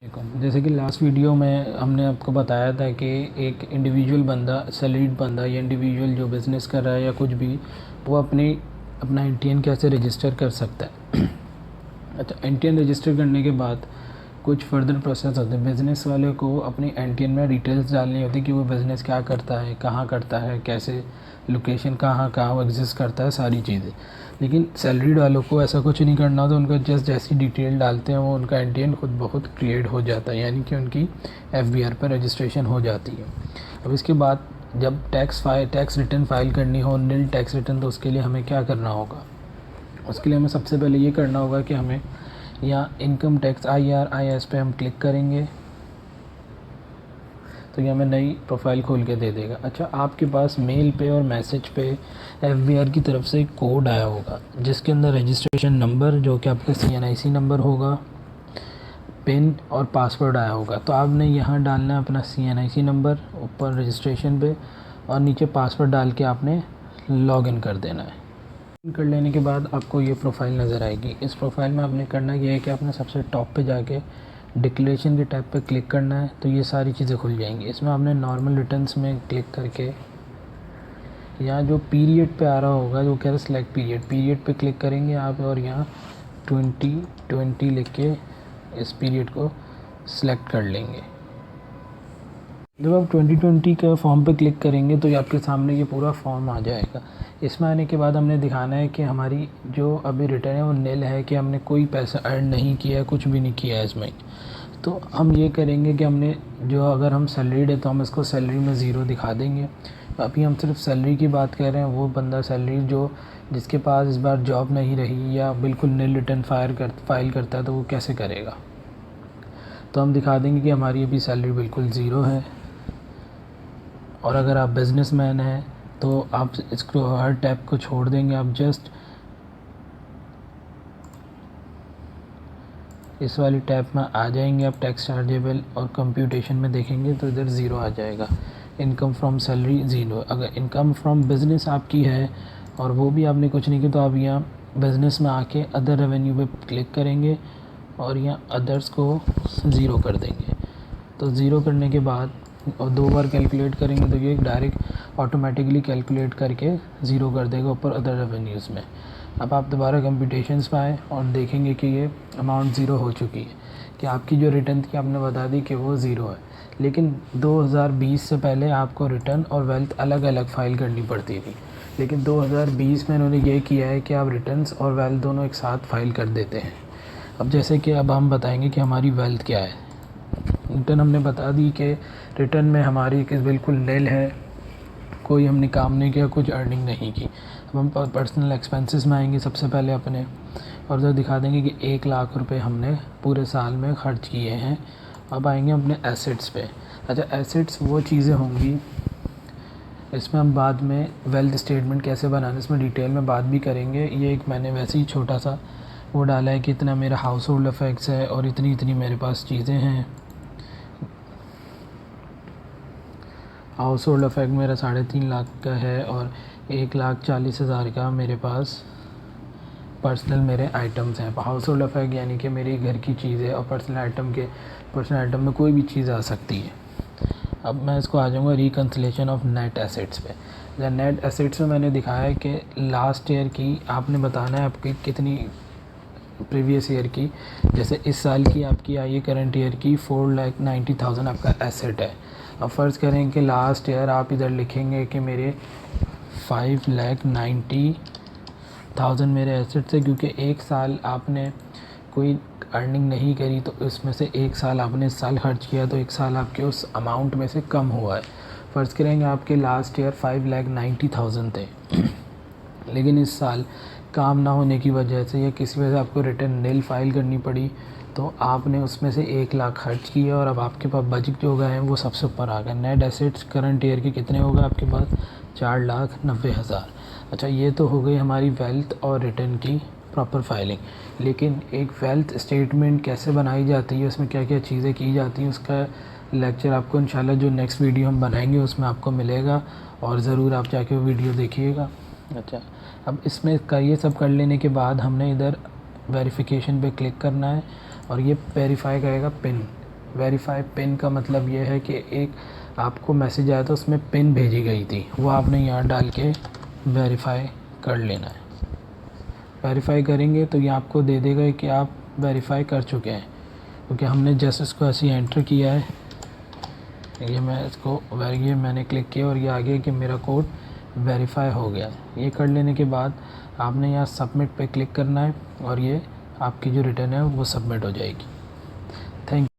जैसे कि last video में हमने आपको बताया था कि एक इंडिविजुअल बंदा, सैलरीड बंदा या इंडिविजुअल जो बिज़नेस कर रहा है या कुछ भी, वो अपना एनटीएन कैसे रजिस्टर कर सकता है। अच्छा, एनटीएन रजिस्टर करने के बाद कुछ फर्दर प्रोसेस होते हैं। बिज़नेस वाले को अपनी एनटीएन में डिटेल्स डालनी होती है कि वो बिज़नेस क्या करता है, कहाँ करता है, कैसे, लोकेशन कहाँ कहाँ वो एग्जिस्ट करता है, सारी चीज़ें। लेकिन सैलरीड वालों को ऐसा कुछ नहीं करना होता। उनका जस्ट जैसी डिटेल डालते हैं वो उनका एनटीएन खुद बहुत क्रिएट हो जाता है, यानी कि उनकी एफबीआर पर रजिस्ट्रेशन हो जाती है। अब इसके बाद जब टैक्स रिटर्न फाइल करनी हो, नील टैक्स रिटर्न, तो उसके लिए हमें क्या करना होगा। उसके लिए हमें सबसे पहले ये करना होगा कि हमें यहाँ इनकम टैक्स IRIS पे हम क्लिक करेंगे तो ये हमें नई प्रोफाइल खोल के दे देगा। अच्छा, आपके पास मेल पे और मैसेज पे एफबीआर की तरफ से एक कोड आया होगा जिसके अंदर रजिस्ट्रेशन नंबर, जो कि आपका CNIC नंबर होगा, पिन और पासवर्ड आया होगा। तो आपने यहाँ डालना है अपना CNIC नंबर ऊपर रजिस्ट्रेशन पे, और नीचे पासवर्ड डाल के आपने लॉगिन कर देना है। कर लेने के बाद आपको ये प्रोफाइल नज़र आएगी। इस प्रोफाइल में आपने करना ये है कि आपने सबसे टॉप पे जाके डिक्लेरेशन के टैब पे क्लिक करना है, तो ये सारी चीज़ें खुल जाएंगी। इसमें आपने नॉर्मल रिटर्न्स में क्लिक करके यहाँ जो पीरियड पे आ रहा होगा, जो कह रहा है सेलेक्ट पीरियड पे क्लिक करेंगे आप, और यहाँ 2020 लिख के इस पीरियड को सिलेक्ट कर लेंगे। जब आप 2020 का फॉर्म पे क्लिक करेंगे तो ये आपके सामने ये पूरा फॉर्म आ जाएगा। इसमें आने के बाद हमने दिखाना है कि हमारी जो अभी रिटर्न है वो नील है, कि हमने कोई पैसा अर्न नहीं किया है, कुछ भी नहीं किया है इसमें। तो हम ये करेंगे कि हमने जो, अगर हम सैलरीड है तो हम इसको सैलरी में ज़ीरो दिखा देंगे। अभी हम सिर्फ सैलरी की बात कर रहे हैं। वो बंदा सैलरी जो जिसके पास इस बार जॉब नहीं रही या बिल्कुल नील रिटर्न फाइल करता है, तो वो कैसे करेगा। तो हम दिखा देंगे कि हमारी अभी सैलरी बिल्कुल ज़ीरो है। और अगर आप बिज़नेसमैन हैं तो आप इसको हर टैब को छोड़ देंगे, आप जस्ट इस वाली टैब में आ जाएंगे। आप टैक्स चार्जेबल और कंप्यूटेशन में देखेंगे तो इधर ज़ीरो आ जाएगा। Income from salary zero. अगर इनकम फ्रॉम बिज़नेस आपकी है और वो भी आपने कुछ नहीं किया, तो आप यहाँ बिज़नेस में आके अदर रेवेन्यू पे क्लिक करेंगे और यहाँ अदर्स को ज़ीरो कर देंगे। तो ज़ीरो करने के बाद और 2 बार कैलकुलेट करेंगे तो ये डायरेक्ट ऑटोमेटिकली कैलकुलेट करके ज़ीरो कर देगा ऊपर अदर रेवेन्यूज़ में। अब आप दोबारा कंप्यूटेशंस पे आए और देखेंगे कि ये अमाउंट ज़ीरो हो चुकी है, कि आपकी जो रिटर्न थी आपने बता दी कि वो ज़ीरो है। लेकिन 2020 से पहले आपको रिटर्न और वेल्थ अलग अलग फ़ाइल करनी पड़ती थी, लेकिन 2020 में इन्होंने ये किया है कि आप रिटर्न्स और वेल्थ दोनों एक साथ फाइल कर देते हैं। अब जैसे कि अब हम बताएंगे कि हमारी वेल्थ क्या है। रिटर्न हमने बता दी कि रिटर्न में हमारी किस बिल्कुल नील है, कोई हमने काम नहीं किया, कुछ अर्निंग नहीं की। अब हम पर्सनल एक्सपेंसेस में आएंगे सबसे पहले अपने, और उधर दिखा देंगे कि 1 लाख रुपए हमने पूरे साल में खर्च किए हैं। अब आएंगे अपने एसेट्स पे। अच्छा, एसेट्स वो चीज़ें होंगी, इसमें हम बाद में वेल्थ स्टेटमेंट कैसे बनाना इसमें डिटेल में बात भी करेंगे। ये एक मैंने वैसे ही छोटा सा वो डाला है कि इतना मेरा हाउस होल्ड इफेक्ट्स है और इतनी इतनी मेरे पास चीज़ें हैं। हाउस होल्ड इफेक्ट मेरा 3.5 लाख का है और 1,40,000 का मेरे पास पर्सनल मेरे आइटम्स हैं। हाउस होल्ड इफेक्ट यानी कि मेरी घर की चीज़ें, और पर्सनल आइटम में कोई भी चीज़ आ सकती है। अब मैं इसको आ जाऊँगा रिकन्सिलेशन ऑफ नेट एसेट्स पे। नेट एसेट्स में मैंने दिखाया है कि लास्ट ईयर की आपने बताना है आपकी कितनी, प्रीवियस ईयर की, जैसे इस साल की आपकी आई है करंट ईयर की 4,90,000 आपका एसेट है। अब फ़र्ज़ करें कि लास्ट ईयर आप इधर लिखेंगे कि मेरे 5,90,000 मेरे एसेट्स है, क्योंकि एक साल आपने कोई अर्निंग नहीं करी तो इसमें से एक साल आपने इस साल खर्च किया, तो एक साल आपके उस अमाउंट में से कम हुआ है। फ़र्ज़ करेंगे आपके लास्ट ईयर 5,90,000 थे, लेकिन इस साल काम ना होने की वजह से या किसी वजह से आपको रिटर्न नील फाइल करनी पड़ी, तो आपने उसमें से 1 लाख खर्च किया और अब आपके पास बजट जो गए हैं वो सबसे ऊपर आ गए। नेट एसेट्स करंट ईयर के कितने हो गए आपके पास, 4,90,000। अच्छा, ये तो हो गई हमारी वेल्थ और रिटर्न की प्रॉपर फाइलिंग। लेकिन एक वेल्थ स्टेटमेंट कैसे बनाई जाती है, उसमें क्या क्या चीज़ें की जाती हैं, उसका लेक्चर आपको इंशाल्लाह जो नेक्स्ट वीडियो हम बनाएंगे उसमें आपको मिलेगा, और ज़रूर आप जाके वो वीडियो देखिएगा। अच्छा, अब इसमें ये सब कर लेने के बाद हमने इधर वेरिफिकेशन पे क्लिक करना है और ये वेरीफाई करेगा पिन। वेरीफाई पिन का मतलब ये है कि एक आपको मैसेज आया था उसमें पिन भेजी गई थी, वो आपने यहाँ डाल के वेरीफाई कर लेना है। वेरीफाई करेंगे तो ये आपको दे देगा कि आप वेरीफाई कर चुके हैं, क्योंकि हमने जैसे इसको ऐसे ही एंटर किया है। ये मैं इसको ये मैंने क्लिक किया और ये आ गया कि मेरा कोड वेरीफाई हो गया है। ये कर लेने के बाद आपने यहाँ सबमिट पे क्लिक करना है और ये आपकी जो रिटर्न है वो सबमिट हो जाएगी। थैंक